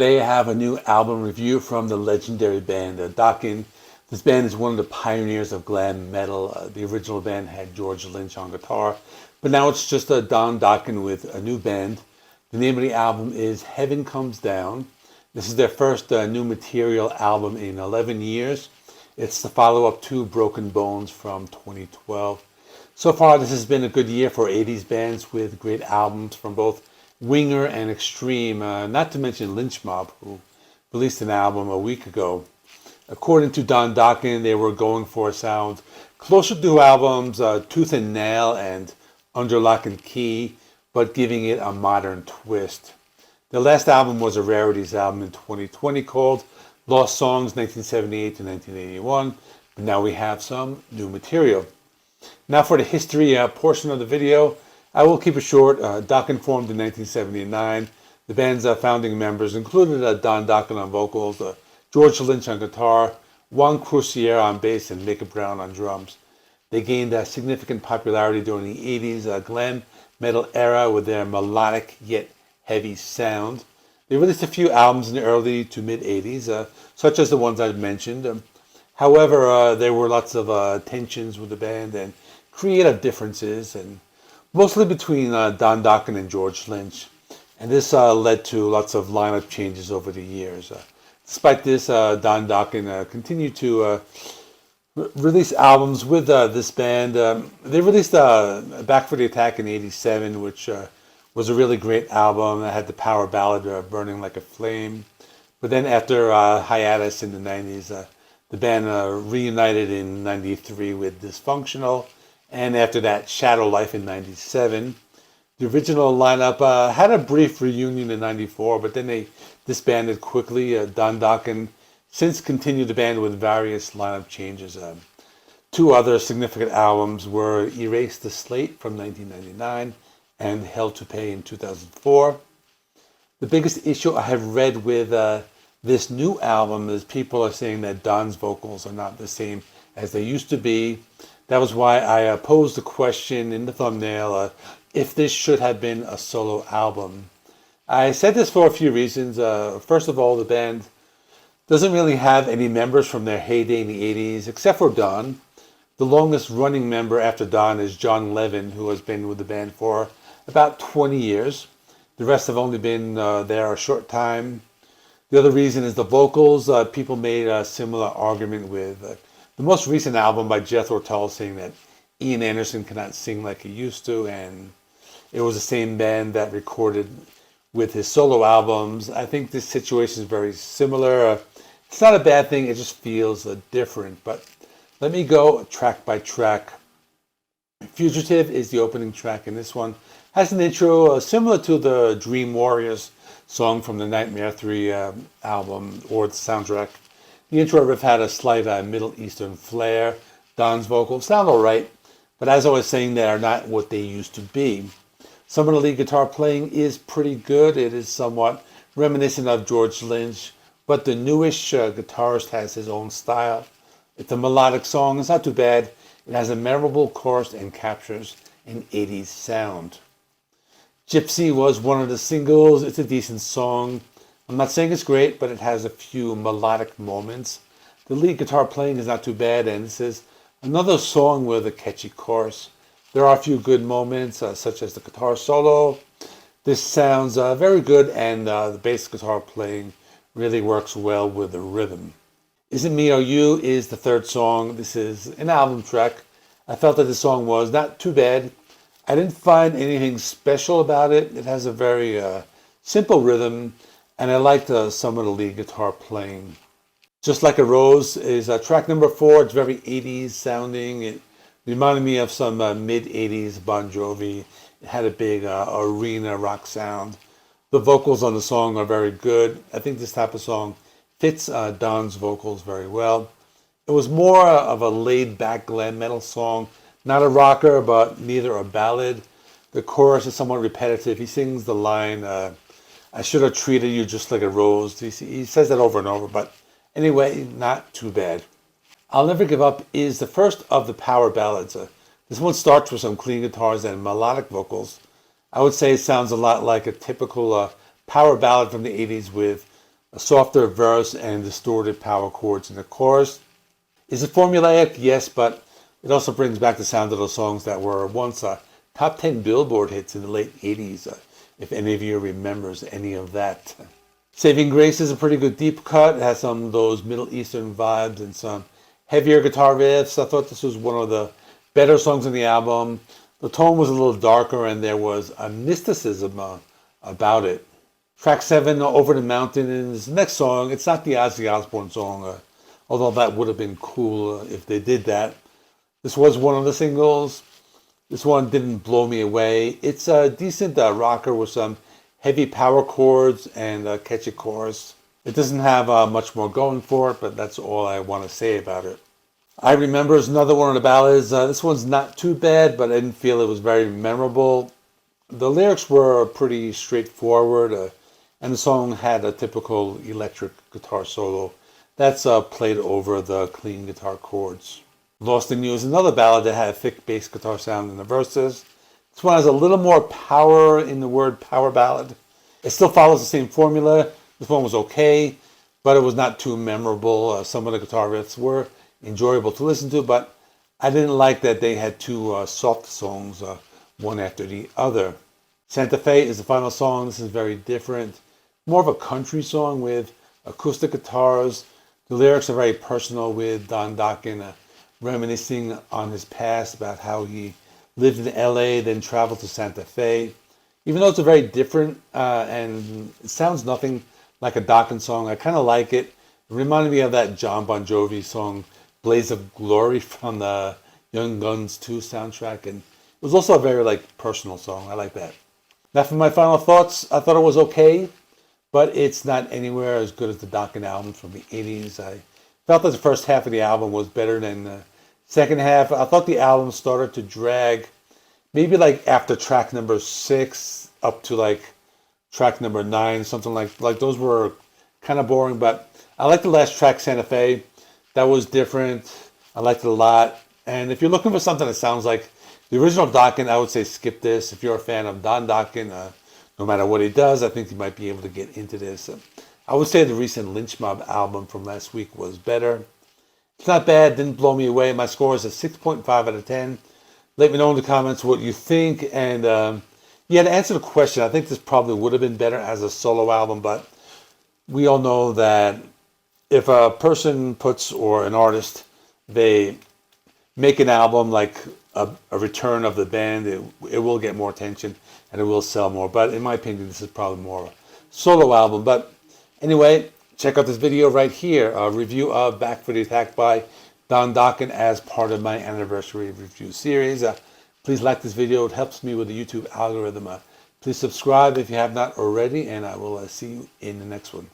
They have a new album review from the legendary band Dokken. This band is one of the pioneers of glam metal. The original band had George Lynch on guitar, but now it's just Don Dokken with a new band. The name of the album is Heaven Comes Down. This is their first new material album in 11 years. It's the follow-up to Broken Bones from 2012. So far, this has been a good year for 80s bands with great albums from both Winger and Extreme, not to mention Lynch Mob, who released an album a week ago. According to Don Dokken, they were going for a sound closer to albums Tooth and Nail and Under Lock and Key, but giving it a modern twist. Their last album was a rarities album in 2020 called Lost Songs 1978 to 1981, but now we have some new material. Now for the history portion of the video, I will keep it short. Dokken formed in 1979. The band's founding members included Don Dokken on vocals, George Lynch on guitar, Juan Crucier on bass, and Mick Brown on drums. They gained significant popularity during the 80s glam metal era with their melodic yet heavy sound. They released a few albums in the early to mid-80s, such as the ones I've mentioned. However, there were lots of tensions with the band and creative differences, and mostly between Don Dokken and George Lynch. And this led to lots of lineup changes over the years. Despite this, Don Dokken continued to release albums with this band. They released Back for the Attack in '87, which was a really great album. It had the power ballad Burning Like a Flame. But then after hiatus in the 90s, the band reunited in '93 with Dysfunctional. And after that, Shadow Life in '97. The original lineup had a brief reunion in '94, but then they disbanded quickly. Don Dokken since continued the band with various lineup changes. Two other significant albums were Erase the Slate from 1999 and Hell to Pay in 2004. The biggest issue I have read with this new album is people are saying that Don's vocals are not the same as they used to be. That was why I posed the question in the thumbnail if this should have been a solo album. I said this for a few reasons. First of all, the band doesn't really have any members from their heyday in the 80s, except for Don. The longest running member after Don is John Levin, who has been with the band for about 20 years. The rest have only been there a short time. The other reason is the vocals. People made a similar argument with the most recent album by Jethro Tull, saying that Ian Anderson cannot sing like he used to, and it was the same band that recorded with his solo albums. I think this situation is very similar. It's not a bad thing, it just feels different. But let me go track by track. Fugitive is the opening track, and this one has an intro similar to the Dream Warriors song from the Nightmare 3 album or the soundtrack. The intro riff had a slight Middle Eastern flair. Don's vocals sound alright, but as I was saying, they are not what they used to be. Some of the lead guitar playing is pretty good. It is somewhat reminiscent of George Lynch, but the newish guitarist has his own style. It's a melodic song. It's not too bad. It has a memorable chorus and captures an 80s sound. Gypsy was one of the singles. It's a decent song. I'm not saying it's great, but it has a few melodic moments. The lead guitar playing is not too bad, and this is another song with a catchy chorus. There are a few good moments, such as the guitar solo. This sounds very good, and the bass guitar playing really works well with the rhythm. Isn't Me or You is the third song. This is an album track. I felt that the song was not too bad. I didn't find anything special about it. It has a very simple rhythm, and I liked some of the lead guitar playing. Just Like a Rose is track number 4. It's very 80s sounding. It reminded me of some mid-80s Bon Jovi. It had a big arena rock sound. The vocals on the song are very good. I think this type of song fits Don's vocals very well. It was more of a laid-back glam metal song. Not a rocker, but neither a ballad. The chorus is somewhat repetitive. He sings the line, I should have treated you just like a rose. He says that over and over, but anyway, not too bad. I'll Never Give Up is the first of the power ballads. This one starts with some clean guitars and melodic vocals. I would say it sounds a lot like a typical power ballad from the 80s with a softer verse and distorted power chords in the chorus. Is it formulaic? Yes, but it also brings back the sound of those songs that were once top 10 Billboard hits in the late 80s, if any of you remembers any of that. Saving Grace is a pretty good deep cut. It has some of those Middle Eastern vibes and some heavier guitar riffs. I thought this was one of the better songs on the album. The tone was a little darker and there was a mysticism about it. Track 7, Over the Mountain, is the next song. It's not the Ozzy Osbourne song, although that would have been cool if they did that. This was one of the singles. This one didn't blow me away. It's a decent rocker with some heavy power chords and a catchy chorus. It doesn't have much more going for it, but that's all I want to say about it. I Remember is another one of the ballads. This one's not too bad, but I didn't feel it was very memorable. The lyrics were pretty straightforward, and the song had a typical electric guitar solo that's played over the clean guitar chords. Lost in You is another ballad that had a thick bass guitar sound in the verses. This one has a little more power in the word power ballad. It still follows the same formula. This one was okay, but it was not too memorable. Some of the guitar riffs were enjoyable to listen to, but I didn't like that they had two soft songs, one after the other. Santa Fe is the final song. This is very different. More of a country song with acoustic guitars. The lyrics are very personal, with Don Dokken reminiscing on his past about how he lived in LA, then traveled to Santa Fe. Even though it's a very different and it sounds nothing like a Dokken song, I kind of like it. It reminded me of that John Bon Jovi song, Blaze of Glory, from the Young Guns 2 soundtrack. And it was also a very personal song. I like that. Now for my final thoughts, I thought it was okay, but it's not anywhere as good as the Dokken album from the 80s. I felt that the first half of the album was better than the second half. I thought the album started to drag maybe after track number 6 up to track number 9, something like those were kind of boring, but I liked the last track, Santa Fe. That was different. I liked it a lot. And if you're looking for something that sounds like the original Dokken, I would say skip this. If you're a fan of Don Dokken, no matter what he does, I think you might be able to get into this. I would say the recent Lynch Mob album from last week was better. It's not bad, didn't blow me away. My score is a 6.5 out of 10. Let me know in the comments what you think. And to answer the question, I think this probably would have been better as a solo album, but we all know that if a person or an artist, they make an album like a return of the band, it will get more attention and it will sell more. But in my opinion, this is probably more a solo album. But anyway, check out this video right here, a review of Back for the Attack by Don Dokken as part of my anniversary review series. Please like this video. It helps me with the YouTube algorithm. Please subscribe if you have not already, and I will see you in the next one.